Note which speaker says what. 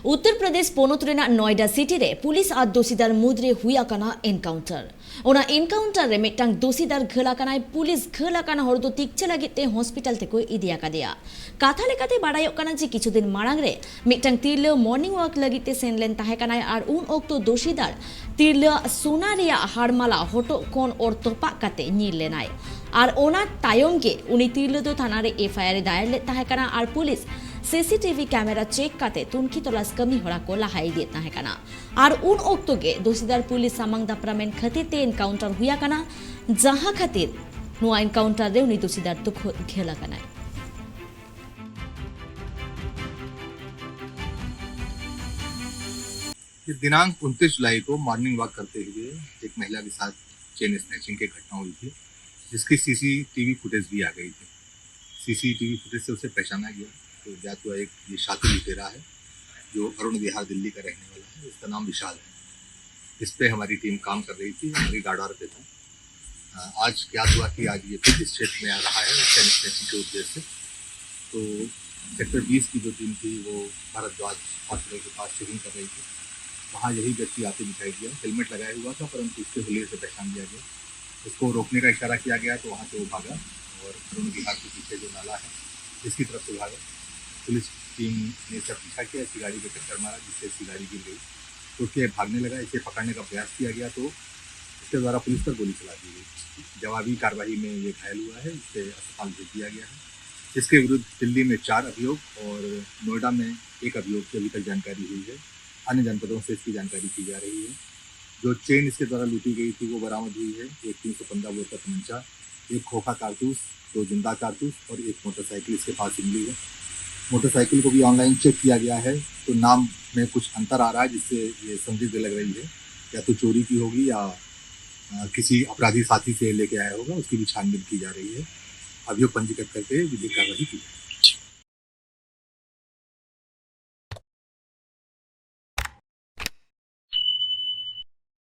Speaker 1: Uttar Pradesh पोनोत Raina Noida city रे police आ दोषीदार मुद्रे हुई आकाना encounter ओना एनकाउंटर रे मिटang दोषीदार घलाकानाय पुलिस घलाकाना हर दो तिकचे लागिते हॉस्पिटल ते को इदिया कादेया काथा लेकाते बाडायोक काना जे किछुदिन मारांग रे मिटang तिरलो मॉर्निंग वॉक लागिते सेनलेन ताहे कानाय आर उन ओक्तो दोषीदार तिरलो सोना रेया हारमाला हटो कोन और तोपा काते निलेनाय आर ओना तायम के उनी तिरलो दो थाना रे एफआईआर दायर ले ताहे काना आर पुलिस सीसीटीवी कैमरा चेक काते तुनकी तलाश कमी होड़ा को लहाई देता है कना और उन ओक्तो के दोषीदार पुलिस सामंग दापरामेन खातिर ते एनकाउंटर हुआ कना जहां खातिर नुआ एनकाउंटर रे उनी दोषीदार तो घेला कना
Speaker 2: दिनांक 29 जुलाई को मॉर्निंग वॉक करते हुए एक महिला के साथ चेन स्नैचिंग की घटना हुई थी, जिसकी सीसीटीवी फुटेज भी आ गई थी। सीसीटीवी फुटेज से उसे पहचाना गया तो ज्ञात हुआ एक ये शातिर लुटेरा है जो अरुण विहार दिल्ली का रहने वाला है। इसका नाम विशाल है। इस पे हमारी टीम काम कर रही थी, हमारी गार्डर पे था। आज ज्ञात हुआ कि आज ये फिर इस क्षेत्र में आ रहा है चेन स्नैचिंग के उद्देश्य से। तो सेक्टर 20 की जो टीम थी वो भारद्वाज हॉस्पिटल के पास चेकिंग कर रही थी। वहाँ यही व्यक्ति आते दिखाई दिया, हेलमेट लगाया हुआ था, परंतु उसके हुलिये से पहचान दिया गया। उसको रोकने का इशारा किया गया तो वहाँ से वो भागा और अरुण विहार के पीछे जो नाला है इसकी तरफ से भागा। पुलिस टीम ने इसका पीछा किया, इसकी गाड़ी पे टक्कर मारा जिससे इसकी गाड़ी गिर गई। तो उसके भागने लगा, इसे पकड़ने का प्रयास किया गया तो इसके द्वारा पुलिस पर गोली चला दी गई। जवाबी कार्रवाई में ये घायल हुआ है, इसे अस्पताल भेज दिया गया है। इसके विरुद्ध दिल्ली में 4 अभियोग और नोएडा में 1 अभियोग की अभी तक जानकारी हुई है। अन्य जनपदों से इसकी जानकारी की जा रही है। जो चेन इसके द्वारा लूटी गई थी वो बरामद हुई है। एक 315 बोर का तमंचा, एक खोखा कारतूस, 2 जिंदा कारतूस और एक मोटरसाइकिल इसके पास मिली है। मोटरसाइकिल को भी ऑनलाइन चेक किया गया है तो नाम में कुछ अंतर आ रहा है, जिससे ये संदिग्ध लग रही है। या तो चोरी की होगी या किसी अपराधी साथी से लेके आया होगा, उसकी भी छानबीन की जा रही है। अभियोग पंजीकृत करके विधिक कार्रवाई की जाए।